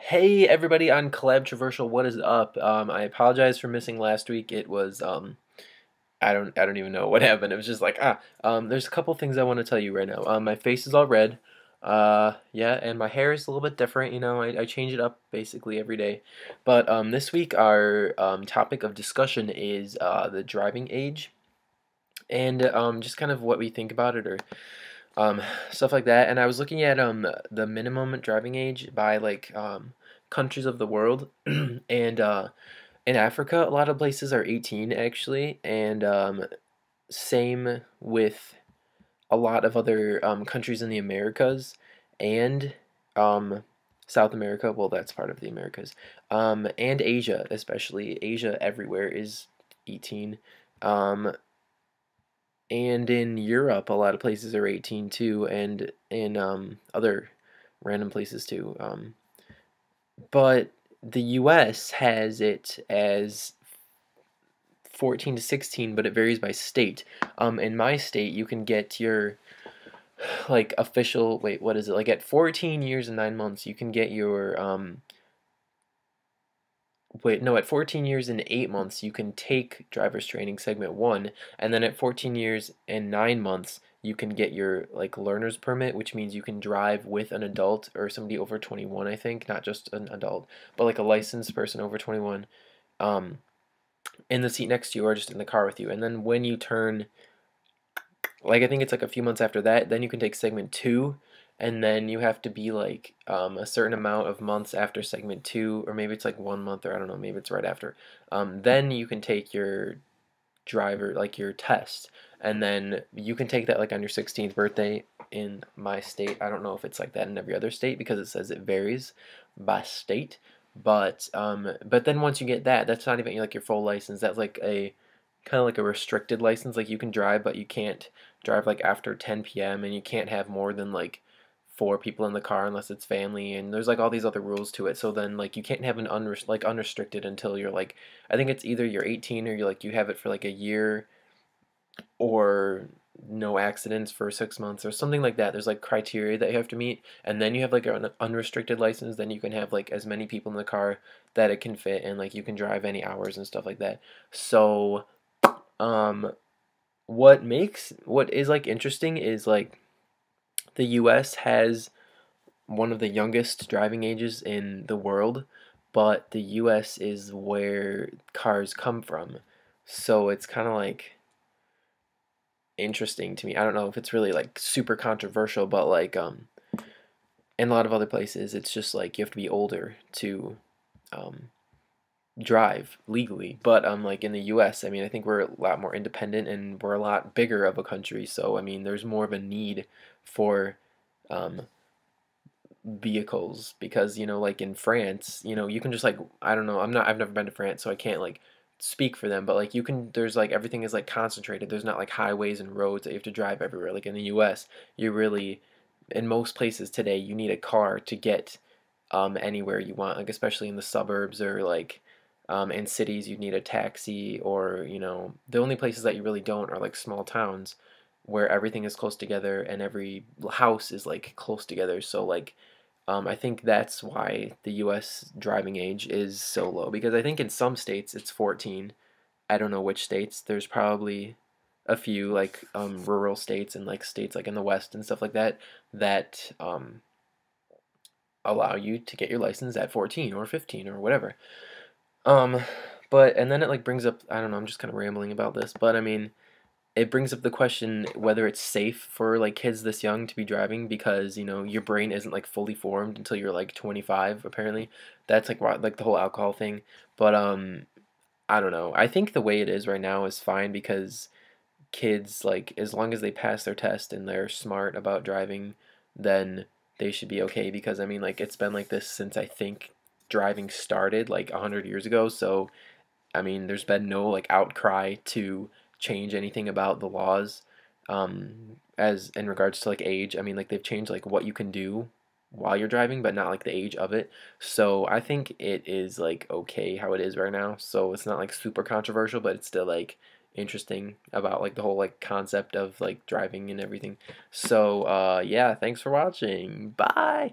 Hey everybody on Collabtroversial, what is up? I apologize for missing last week. It was I don't even know what happened. It was just like there's a couple things I want to tell you right now. My face is all red. Yeah, and my hair is a little bit different. I change it up basically every day. But this week our topic of discussion is the driving age and just kind of what we think about it or um, stuff like that. And I was looking at the minimum driving age by like countries of the world, and in Africa, a lot of places are 18 actually, and same with a lot of other countries in the Americas and um, South America. Well, that's part of the Americas, and Asia, especially Asia, everywhere is 18. Um, and in Europe, a lot of places are 18 too, and in other random places too. But the US has it as 14 to 16, but it varies by state. In my state, you can get your like official, wait, what is it? Like at 14 years and 9 months, you can get your wait, no, at 14 years and 8 months, you can take driver's training segment 1, and then at 14 years and 9 months, you can get your like learner's permit, which means you can drive with an adult or somebody over 21, I think, not just an adult, but like a licensed person over 21, um, in the seat next to you or just in the car with you. And then when you turn, like I think it's like a few months after that, then you can take segment 2, and then you have to be like a certain amount of months after segment 2, or maybe it's like 1 month, or I don't know, maybe it's right after. Then you can take your driver, like your test, and then you can take that like on your 16th birthday in my state. I don't know if it's like that in every other state because it says it varies by state. But then once you get that, that's not even like your full license. That's like a kind of like a restricted license. Like you can drive, but you can't drive like after 10 p.m. and you can't have more than like four people in the car unless it's family, and there's like all these other rules to it. So then like you can't have an unrestricted until you're like, I think it's either you're 18 or you have it for like a year, or no accidents for 6 months or something like that. There's like criteria that you have to meet, and then you have like an unrestricted license. Then you can have like as many people in the car that it can fit, and like you can drive any hours and stuff like that. So um, what is like interesting is like the U.S. has one of the youngest driving ages in the world, but the US is where cars come from. So it's kind of like interesting to me. I don't know if it's really like super controversial, but like in a lot of other places it's just like you have to be older to um drive legally. But like in the US, I mean, I think we're a lot more independent and we're a lot bigger of a country. So I mean, there's more of a need for um vehicles because like in France, you can just like, I don't know, I've never been to France, so I can't like speak for them, but like you can, there's like everything is like concentrated. There's not like highways and roads that you have to drive everywhere. Like in the US, you really, in most places today, you need a car to get anywhere you want, like especially in the suburbs, or like in cities you need a taxi, or the only places that you really don't are like small towns where everything is close together and every house is like close together. So like I think that's why the U.S. driving age is so low, because I think in some states it's 14. I don't know which states. There's probably a few like rural states and like states like in the West and stuff like that that allow you to get your license at 14 or 15 or whatever. Um, but and then it like brings up, I don't know, I'm just kind of rambling about this, but I mean, it brings up the question whether it's safe for like kids this young to be driving, because your brain isn't like fully formed until you're like 25 apparently. That's like like the whole alcohol thing. But I don't know. I think the way it is right now is fine, because kids, like, as long as they pass their test and they're smart about driving, then they should be okay, because I mean, like, it's been like this since I think driving started like 100 years ago. So I mean, there's been no like outcry to change anything about the laws, as in regards to like age. I mean, like they've changed like what you can do while you're driving, but not like the age of it. So I think it is like okay how it is right now. So it's not like super controversial, but it's still like interesting about like the whole like concept of like driving and everything. So yeah, thanks for watching. Bye.